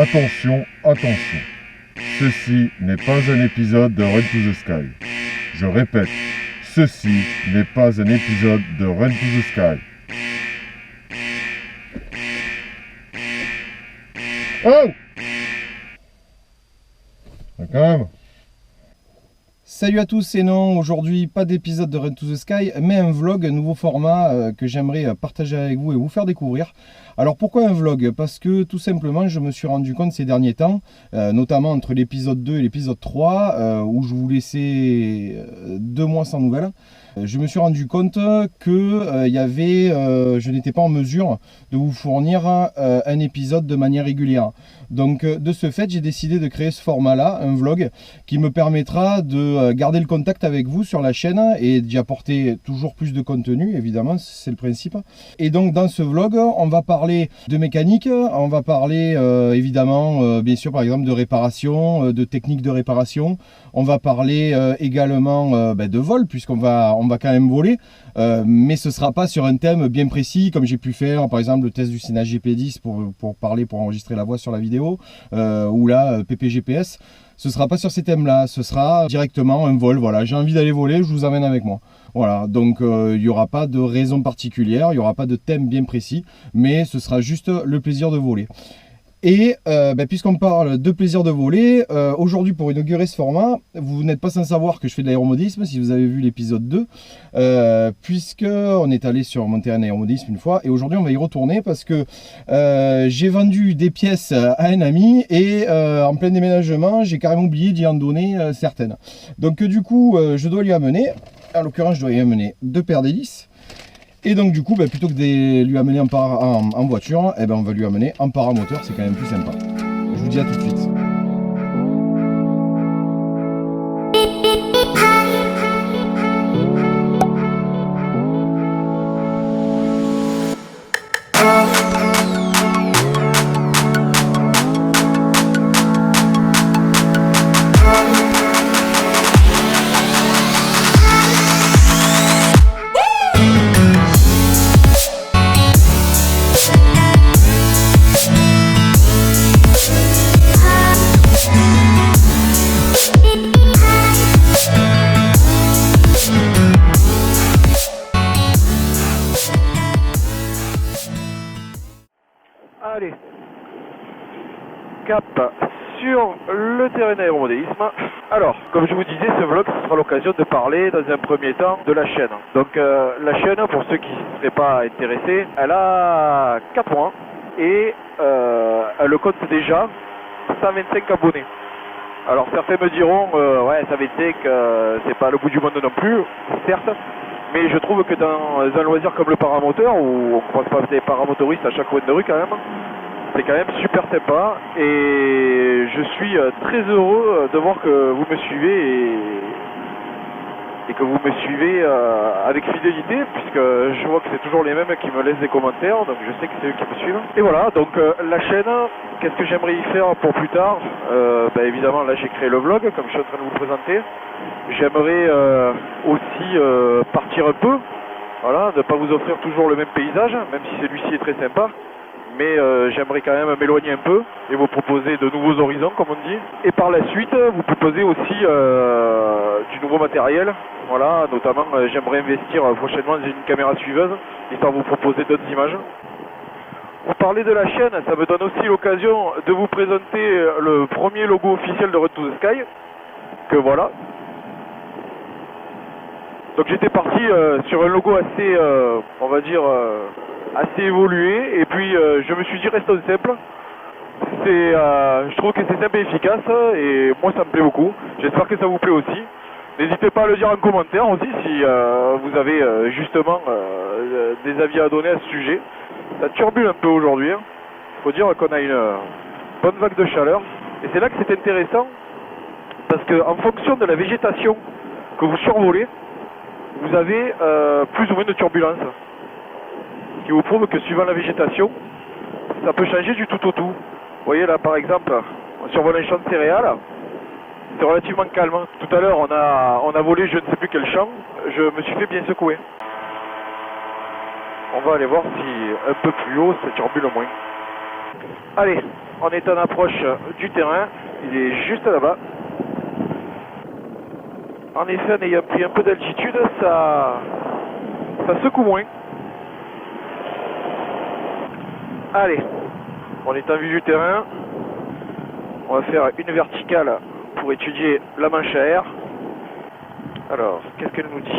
Attention, attention. Ceci n'est pas un épisode de Run to the Sky. Je répète, ceci n'est pas un épisode de Run to the Sky. Oh! Quand même. Salut à tous, c'est Non. Aujourd'hui, pas d'épisode de Run to the Sky, mais un vlog, un nouveau format que j'aimerais partager avec vous et vous faire découvrir. Alors pourquoi un vlog? Parce que tout simplement, je me suis rendu compte ces derniers temps, notamment entre l'épisode 2 et l'épisode 3, où je vous laissais 2 mois sans nouvelles, je me suis rendu compte que je n'étais pas en mesure de vous fournir un épisode de manière régulière. Donc de ce fait, j'ai décidé de créer ce format-là, un vlog, qui me permettra de garder le contact avec vous sur la chaîne et d'y apporter toujours plus de contenu, évidemment, c'est le principe. Et donc dans ce vlog, on va parler de mécanique, on va parler évidemment, bien sûr, par exemple, de réparation, de techniques de réparation. On va parler également de vol, puisqu'on va quand même voler, mais ce ne sera pas sur un thème bien précis, comme j'ai pu faire, par exemple, le test du Sena GP10 pour enregistrer la voix sur la vidéo, ou là, PPGPS. Ce ne sera pas sur ces thèmes-là, ce sera directement un vol. Voilà, j'ai envie d'aller voler, je vous amène avec moi. Voilà, donc il n'y aura pas de raison particulière, il n'y aura pas de thème bien précis, mais ce sera juste le plaisir de voler. Et puisqu'on parle de plaisir de voler, aujourd'hui pour inaugurer ce format, vous n'êtes pas sans savoir que je fais de l'aéromodisme, si vous avez vu l'épisode 2, puisqu'on est allé sur mon terrain d'aéromodisme une fois, et aujourd'hui on va y retourner parce que j'ai vendu des pièces à un ami, et en plein déménagement, j'ai carrément oublié d'y en donner certaines. Donc du coup, je dois lui amener, en l'occurrence je dois lui amener 2 paires d'hélices. Et donc du coup, plutôt que de lui amener en voiture, on va lui amener en paramoteur, c'est quand même plus sympa. Je vous dis à tout de suite. Allez, cap sur le terrain d'aéromodélisme. Alors, comme je vous disais, ce vlog sera l'occasion de parler dans un premier temps de la chaîne. Donc la chaîne, pour ceux qui ne seraient pas intéressés, elle a 4 mois et elle compte déjà 125 abonnés. Alors certains me diront, ouais, 125 c'est pas le bout du monde non plus, certes. Mais je trouve que dans un loisir comme le paramoteur, où on ne croise pas des paramotoristes à chaque coin de rue quand même, c'est quand même super sympa. Et je suis très heureux de voir que vous me suivez et que vous me suivez avec fidélité, puisque je vois que c'est toujours les mêmes qui me laissent des commentaires, donc je sais que c'est eux qui me suivent. Et voilà, donc la chaîne, qu'est-ce que j'aimerais y faire pour plus tard? Évidemment, là j'ai créé le vlog, comme je suis en train de vous présenter. J'aimerais aussi partir un peu, voilà, ne pas vous offrir toujours le même paysage, même si celui-ci est très sympa. Mais j'aimerais quand même m'éloigner un peu et vous proposer de nouveaux horizons, comme on dit. Et par la suite, vous proposer aussi du nouveau matériel. Voilà, notamment j'aimerais investir prochainement dans une caméra suiveuse, histoire de vous proposer d'autres images. Vous parlez de la chaîne, ça me donne aussi l'occasion de vous présenter le premier logo officiel de Run to the Sky. Que voilà. Donc j'étais parti sur un logo assez, on va dire, assez évolué, et puis je me suis dit restons simple. Je trouve que c'est simple et efficace, et moi ça me plaît beaucoup. J'espère que ça vous plaît aussi. N'hésitez pas à le dire en commentaire aussi si vous avez justement des avis à donner à ce sujet. Ça turbule un peu aujourd'hui. Il faut dire qu'on a une bonne vague de chaleur, et c'est là que c'est intéressant, parce qu'en fonction de la végétation que vous survolez, vous avez plus ou moins de turbulence, ce qui vous prouve que suivant la végétation, ça peut changer du tout au tout. Vous voyez là par exemple, on survole un champ de céréales, c'est relativement calme. Tout à l'heure on a volé je ne sais plus quel champ, je me suis fait bien secouer. On va aller voir si un peu plus haut ça turbule moins. Allez, on est en approche du terrain, il est juste là-bas. En effet, en ayant pris un peu d'altitude, ça secoue moins. Allez, on est en vue du terrain. On va faire une verticale pour étudier la manche à air. Alors, qu'est-ce qu'elle nous dit?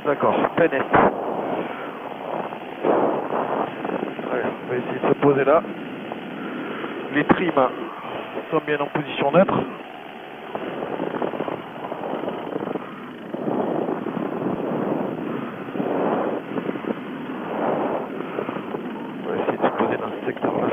D'accord, peine est. Allez, on va essayer de se poser là. Les trims sont bien en position neutre. On va essayer de se poser dans ce secteur-là.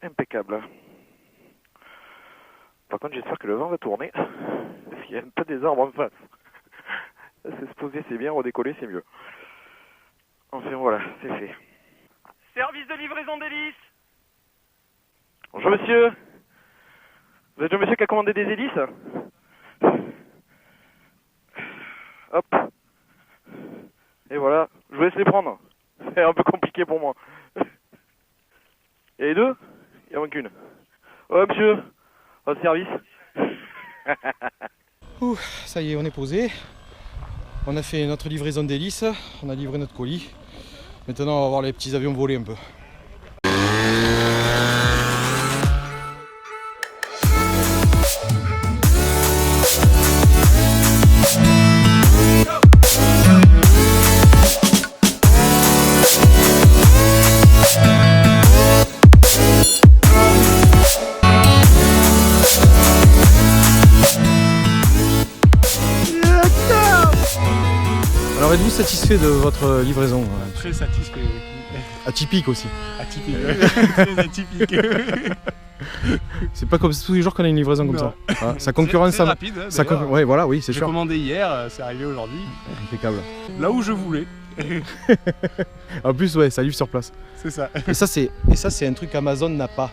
Impeccable. Par contre, j'espère que le vent va tourner, parce qu'il y a un peu des arbres en face. C'est se poser, c'est bien, redécoller, c'est mieux. Enfin voilà, c'est fait. Service de livraison d'hélices. Bonjour monsieur. Vous êtes le monsieur qui a commandé des hélices? Hop. Et voilà, je vous laisse les prendre. C'est un peu compliqué pour moi. Il y a les deux? Il n'y en a qu'une. Ouais monsieur, votre service. Ouh, ça y est, on est posé. On a fait notre livraison d'hélices, on a livré notre colis. Maintenant, on va voir les petits avions voler un peu. Alors êtes-vous satisfait de votre livraison? Très satisfait. Atypique aussi. Atypique. Très atypique. C'est pas comme tous les jours qu'on a une livraison comme Non. ça. Ah, ça concurrence. C'est rapide. Ça ouais, voilà, oui, c'est J'ai sûr. commandé hier, c'est arrivé aujourd'hui. Impeccable. Là où je voulais. En plus, ouais, ça livre sur place. C'est ça. Et ça, c'est un truc qu'Amazon n'a pas.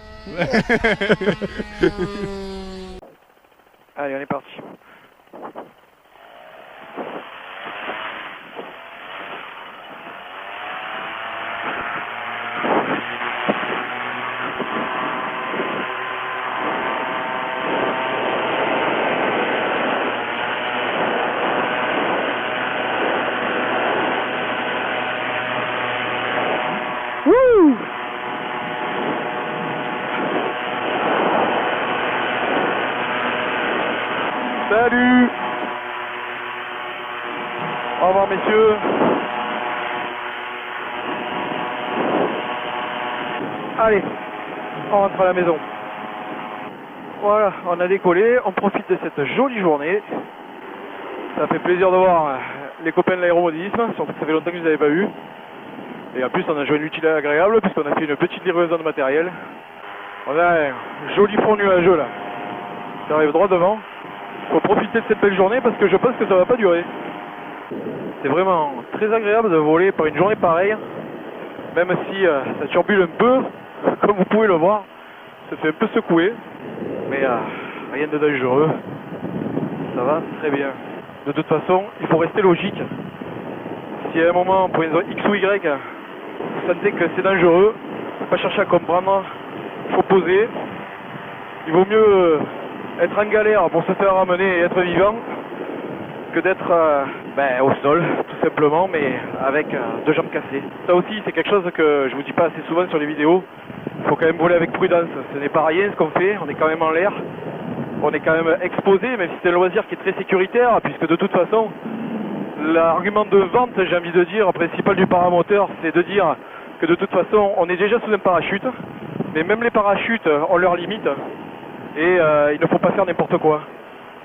Allez, on est parti. Salut! Au revoir messieurs. Allez, on rentre à la maison. Voilà, on a décollé, on profite de cette jolie journée. Ça fait plaisir de voir les copains de l'aéromodélisme, surtout que ça fait longtemps que je ne les avais pas vus. Et en plus on a joué l'utile et l'agréable puisqu'on a fait une petite livraison de matériel. On a un joli fond nuageux là. Ça arrive droit devant. Il faut profiter de cette belle journée parce que je pense que ça va pas durer. C'est vraiment très agréable de voler par une journée pareille. Même si ça turbule un peu, comme vous pouvez le voir. Ça fait un peu secouer. Mais rien de dangereux. Ça va très bien. De toute façon, il faut rester logique. Si à un moment, pour une zone X ou Y, vous sentez que c'est dangereux, faut pas chercher à comprendre, il faut poser. Il vaut mieux être en galère pour se faire ramener et être vivant que d'être au sol, tout simplement, mais avec deux jambes cassées. Ça aussi, c'est quelque chose que je vous dis pas assez souvent sur les vidéos. Il faut quand même voler avec prudence. Ce n'est pas rien ce qu'on fait, on est quand même en l'air. On est quand même exposé, même si c'est un loisir qui est très sécuritaire, puisque de toute façon, l'argument de vente, j'ai envie de dire, principal du paramoteur, c'est de dire que de toute façon, on est déjà sous un parachute. Mais même les parachutes ont leurs limites. Et il ne faut pas faire n'importe quoi.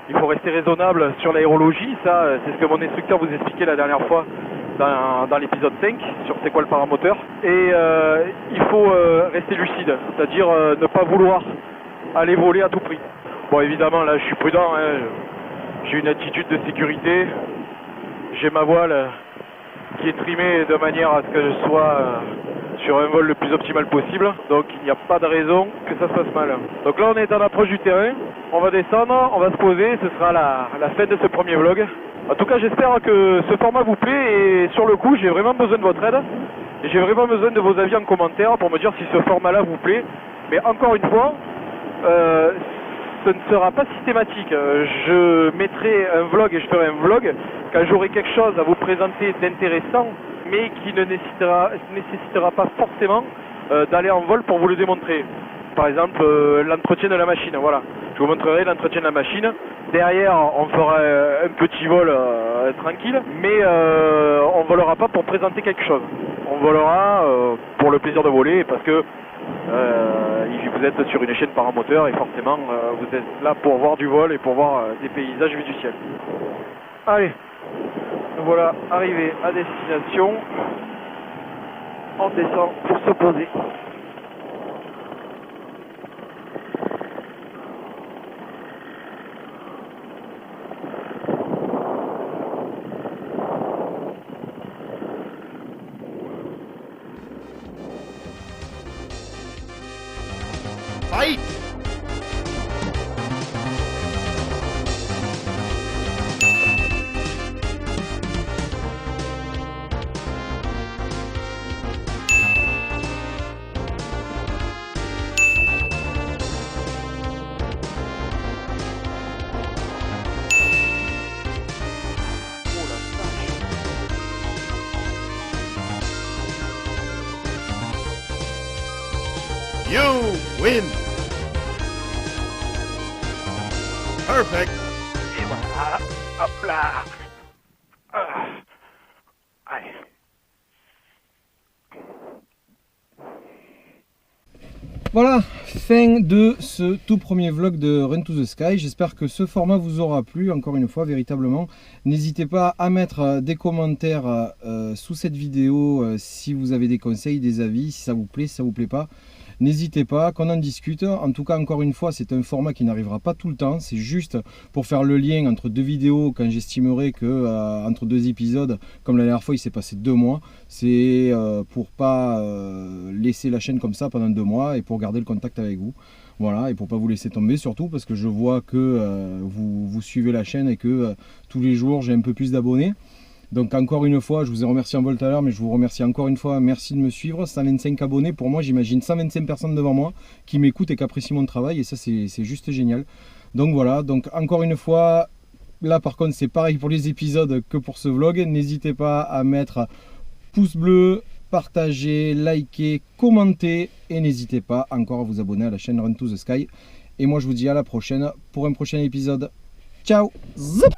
Il faut rester raisonnable sur l'aérologie. Ça, c'est ce que mon instructeur vous expliquait la dernière fois dans l'épisode 5 sur c'est quoi le paramoteur. Et il faut rester lucide, c'est-à-dire ne pas vouloir aller voler à tout prix. Bon, évidemment, là, je suis prudent. Hein. J'ai une attitude de sécurité. J'ai ma voile qui est trimée de manière à ce que je sois sur un vol le plus optimal possible. Donc, il n'y a pas de raison que ça se passe mal. Donc là, on est en approche du terrain. On va descendre, on va se poser. Ce sera la fin de ce premier vlog. En tout cas, j'espère que ce format vous plaît. Et sur le coup, j'ai vraiment besoin de votre aide. Et j'ai vraiment besoin de vos avis en commentaire pour me dire si ce format-là vous plaît. Mais encore une fois, ce ne sera pas systématique. Je mettrai un vlog et je ferai un vlog quand j'aurai quelque chose à vous présenter d'intéressant, mais qui ne nécessitera pas forcément d'aller en vol pour vous le démontrer. Par exemple, l'entretien de la machine, voilà. Je vous montrerai l'entretien de la machine. Derrière, on fera un petit vol tranquille, mais on ne volera pas pour présenter quelque chose. On volera pour le plaisir de voler, parce que vous êtes sur une chaîne paramoteur et forcément vous êtes là pour voir du vol et pour voir des paysages vus du ciel. Allez, nous voilà arrivés à destination. On descend pour se poser. Fight! You win! Perfect! Et voilà, hop là. Allez. Voilà, fin de ce tout premier vlog de Run to the Sky. J'espère que ce format vous aura plu, encore une fois, véritablement. N'hésitez pas à mettre des commentaires sous cette vidéo si vous avez des conseils, des avis, si ça vous plaît, si ça vous plaît pas. N'hésitez pas, qu'on en discute. En tout cas, encore une fois, c'est un format qui n'arrivera pas tout le temps. C'est juste pour faire le lien entre deux vidéos quand j'estimerai que entre deux épisodes, comme la dernière fois, il s'est passé 2 mois. C'est pour pas laisser la chaîne comme ça pendant 2 mois et pour garder le contact avec vous. Voilà, et pour pas vous laisser tomber surtout parce que je vois que vous suivez la chaîne et que tous les jours, j'ai un peu plus d'abonnés. Donc encore une fois, je vous ai remercié en vol tout à l'heure, mais je vous remercie encore une fois, merci de me suivre. 125 abonnés, pour moi j'imagine 125 personnes devant moi qui m'écoutent et qui apprécient mon travail et ça c'est juste génial. Donc voilà, donc encore une fois, là par contre c'est pareil pour les épisodes que pour ce vlog. N'hésitez pas à mettre pouce bleu, partager, liker, commenter et n'hésitez pas encore à vous abonner à la chaîne Run to the Sky. Et moi je vous dis à la prochaine pour un prochain épisode. Ciao. Zip.